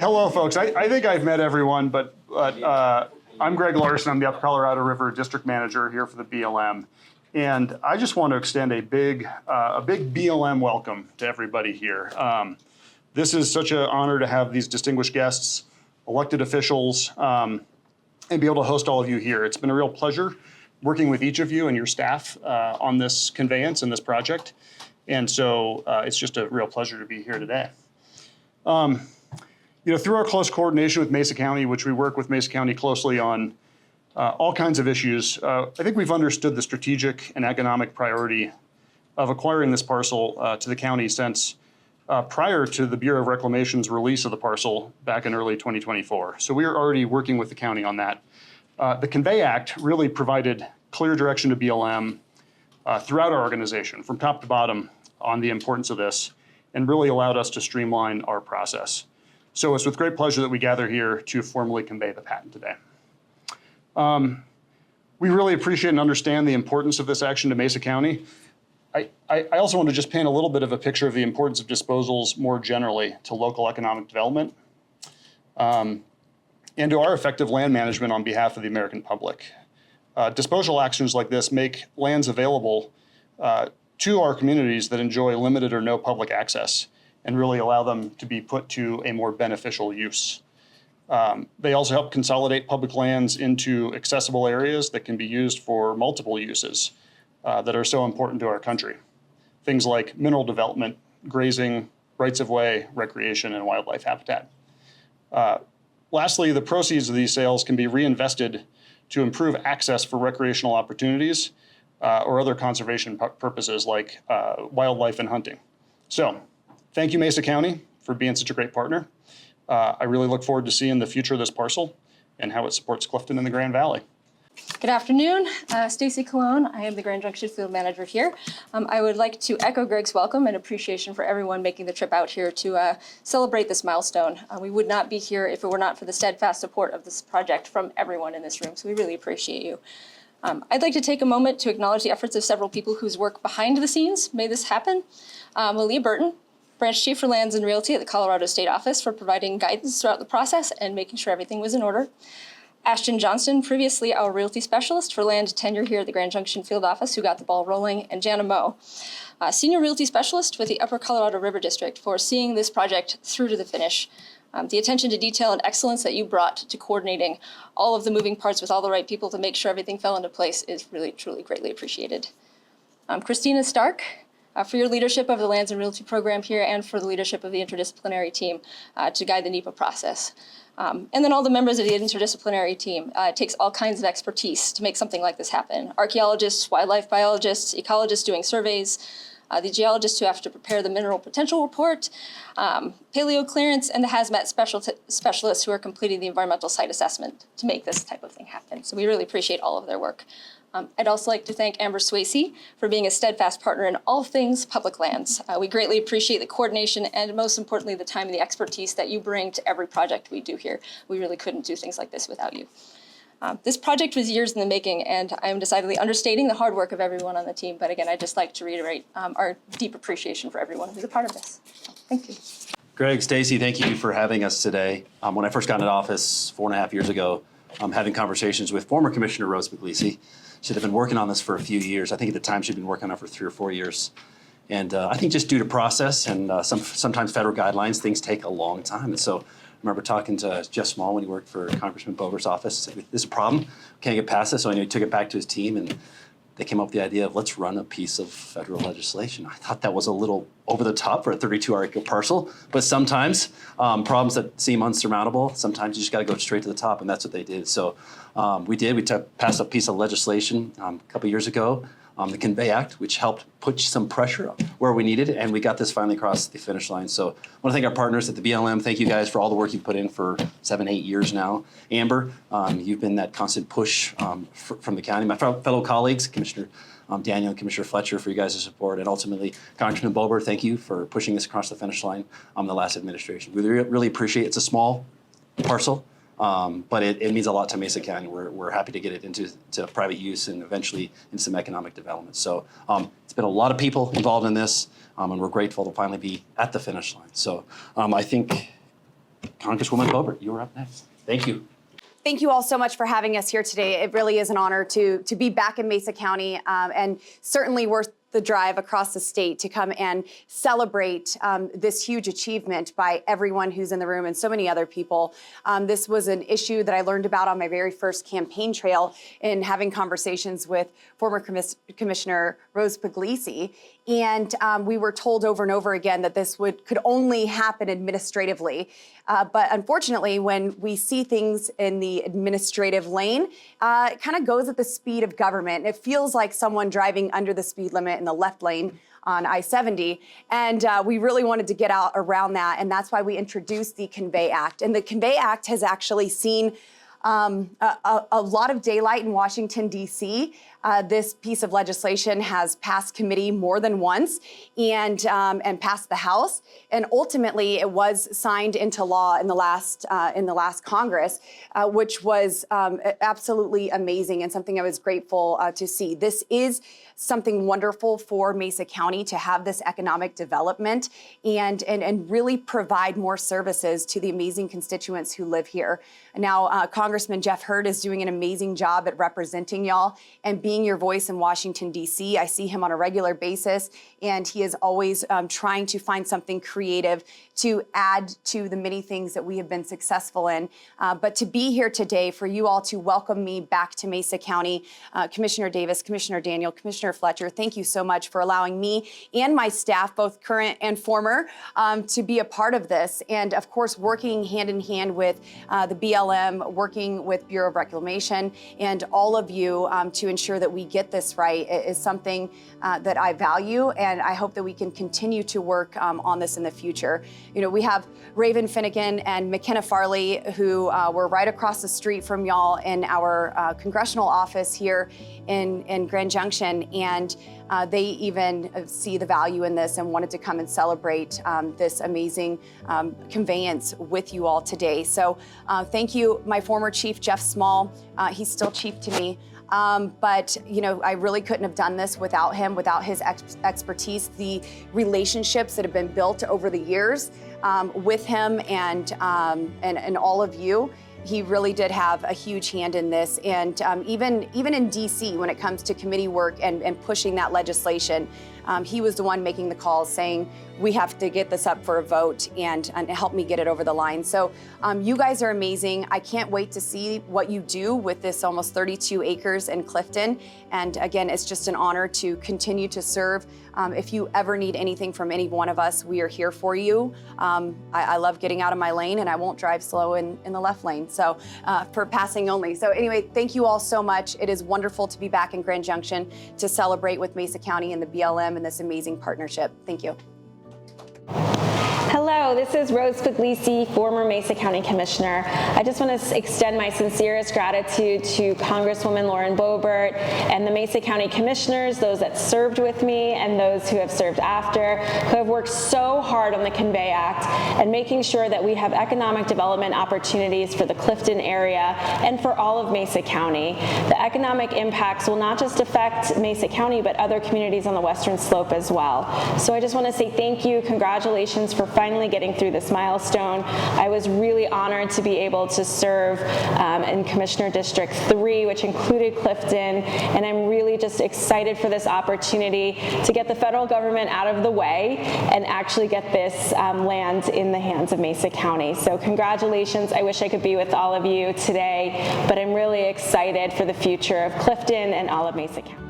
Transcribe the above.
Hello, folks. I think I've met everyone, but I'm Greg Larson. I'm the Upper Colorado River District Manager here for the BLM. And I just want to extend a big BLM welcome to everybody here. This is such an honor to have these distinguished guests, elected officials, and be able to host all of you here. It's been a real pleasure working with each of you and your staff on this conveyance and this project. And so it's just a real pleasure to be here today. Through our close coordination with Mesa County, which we work with Mesa County closely on all kinds of issues, I think we've understood the strategic and economic priority of acquiring this parcel to the county since prior to the Bureau of Reclamation's release of the parcel back in early 2024. So we are already working with the county on that. The CONVEY Act really provided clear direction to BLM throughout our organization, from top to bottom, on the importance of this, and really allowed us to streamline our process. So it's with great pleasure that we gather here to formally convey the patent today. We really appreciate and understand the importance of this action to Mesa County. I also want to just paint a little bit of a picture of the importance of disposals more generally to local economic development and to our effective land management on behalf of the American public. Disposal actions like this make lands available to our communities that enjoy limited or no public access, and really allow them to be put to a more beneficial use. They also help consolidate public lands into accessible areas that can be used for multiple uses that are so important to our country. Things like mineral development, grazing, rights of way, recreation, and wildlife habitat. Lastly, the proceeds of these sales can be reinvested to improve access for recreational opportunities or other conservation purposes like wildlife and hunting. So, thank you, Mesa County, for being such a great partner. I really look forward to seeing the future of this parcel and how it supports Clifton and the Grand Valley. Good afternoon, Stacy Colon. I am the Grand Junction Field Manager here. I would like to echo Greg's welcome and appreciation for everyone making the trip out here to celebrate this milestone. We would not be here if it were not for the steadfast support of this project from everyone in this room, so we really appreciate you. I'd like to take a moment to acknowledge the efforts of several people whose work behind the scenes made this happen. Malia Burton, Branch Chief for Lands and Realty at the Colorado State Office, for providing guidance throughout the process and making sure everything was in order. Ashton Johnston, previously our Realty Specialist for land tenure here at the Grand Junction Field Office, who got the ball rolling, and Jana Moe, Senior Realty Specialist with the Upper Colorado River District, for seeing this project through to the finish. The attention to detail and excellence that you brought to coordinating all of the moving parts with all the right people to make sure everything fell into place is really, truly greatly appreciated. Christina Stark, for your leadership of the Lands and Realty program here and for the leadership of the interdisciplinary team to guide the NEPA process. And then all the members of the interdisciplinary team. It takes all kinds of expertise to make something like this happen. Archaeologists, wildlife biologists, ecologists doing surveys, the geologists who have to prepare the mineral potential report, paleo clearance, and the hazmat specialists who are completing the environmental site assessment to make this type of thing happen. So we really appreciate all of their work. I'd also like to thank Amber Swayze for being a steadfast partner in all things public lands. We greatly appreciate the coordination and, most importantly, the time and the expertise that you bring to every project we do here. We really couldn't do things like this without you. This project was years in the making, and I am decidedly understating the hard work of everyone on the team. But again, I'd just like to reiterate our deep appreciation for everyone who's a part of this. So, thank you. Greg, Stacy, thank you for having us today. When I first got into office 4.5 years ago, having conversations with former Commissioner Rose Pugliese. She'd have been working on this for a few years. I think at the time she'd been working on it for 3 or 4 years. And I think just due to process and sometimes federal guidelines, things take a long time. And so I remember talking to Jeff Small when he worked for Congresswoman Boebert's office. Said, "This is a problem. Can't get past this." So I know he took it back to his team, and they came up with the idea of let's run a piece of federal legislation. I thought that was a little over the top for a 32-acre parcel, but sometimes problems that seem unsurmountable, sometimes you just got to go straight to the top, and that's what they did. So we passed a piece of legislation a couple years ago, the CONVEY Act, which helped put some pressure where we needed it, and we got this finally across the finish line. So I want to thank our partners at the BLM. Thank you guys for all the work you've put in for 7, 8 years now. Amber, you've been that constant push from the county. My fellow colleagues, Commissioner Daniel and Commissioner Fletcher, for you guys' support, and ultimately Congressman Boebert, thank you for pushing this across the finish line the last administration. We really appreciate it. It's a small parcel, but it means a lot to Mesa County. We're happy to get it into private use and eventually into some economic development. So it's been a lot of people involved in this, and we're grateful to finally be at the finish line. So I think Congresswoman Boebert, you are up next. Thank you. Thank you all so much for having us here today. It really is an honor to be back in Mesa County, and certainly worth the drive across the state to come and celebrate this huge achievement by everyone who's in the room and so many other people. This was an issue that I learned about on my very first campaign trail in having conversations with former Commissioner Rose Pugliese. And we were told over and over again that this could only happen administratively. But unfortunately, when we see things in the administrative lane, it kind of goes at the speed of government. It feels like someone driving under the speed limit in the left lane on I-70. And we really wanted to get out around that. And that's why we introduced the CONVEY Act. And the CONVEY Act has actually seen a lot of daylight in Washington, D.C. This piece of legislation has passed committee more than once and passed the House. And ultimately, it was signed into law in the last Congress, which was absolutely amazing and something I was grateful to see. This is something wonderful for Mesa County to have this economic development and really provide more services to the amazing constituents who live here. Now, Congressman Jeff Hurd is doing an amazing job at representing y'all and being your voice in Washington, D.C. I see him on a regular basis, and he is always trying to find something creative to add to the many things that we have been successful in. But to be here today, for you all to welcome me back to Mesa County, Commissioner Davis, Commissioner Daniel, Commissioner Fletcher, thank you so much for allowing me and my staff, both current and former, to be a part of this. And of course, working hand in hand with the BLM, working with Bureau of Reclamation, and all of you to ensure that we get this right is something that I value, and I hope that we can continue to work on this in the future. You know, we have Raven Finnegan and McKenna Farley, who were right across the street from y'all in our congressional office here in Grand Junction, and they even see the value in this and wanted to come and celebrate this amazing conveyance with you all today. So thank you, my former chief, Jeff Small. He's still chief to me. But, you know, I really couldn't have done this without him, without his expertise, the relationships that have been built over the years with him and all of you. He really did have a huge hand in this. And even in DC, when it comes to committee work and pushing that legislation, he was the one making the calls saying, we have to get this up for a vote and help me get it over the line. So you guys are amazing. I can't wait to see what you do with this almost 32 acres in Clifton. And again, it's just an honor to continue to serve. If you ever need anything from any one of us, we are here for you. I love getting out of my lane, and I won't drive slow in the left lane, so for passing only. So anyway, thank you all so much. It is wonderful to be back in Grand Junction to celebrate with Mesa County and the BLM and this amazing partnership. Thank you. Hello, this is Rose Pugliese, former Mesa County Commissioner. I just want to extend my sincerest gratitude to Congresswoman Lauren Boebert and the Mesa County Commissioners, those that served with me and those who have served after, who have worked so hard on the CONVEY Act and making sure that we have economic development opportunities for the Clifton area and for all of Mesa County. The economic impacts will not just affect Mesa County, but other communities on the Western Slope as well. So I just want to say thank you, congratulations for finally getting through this milestone. I was really honored to be able to serve in Commissioner District 3, which included Clifton, and I'm really just excited for this opportunity to get the federal government out of the way and actually get this land in the hands of Mesa County. So congratulations. I wish I could be with all of you today, but I'm really excited for the future of Clifton and all of Mesa County.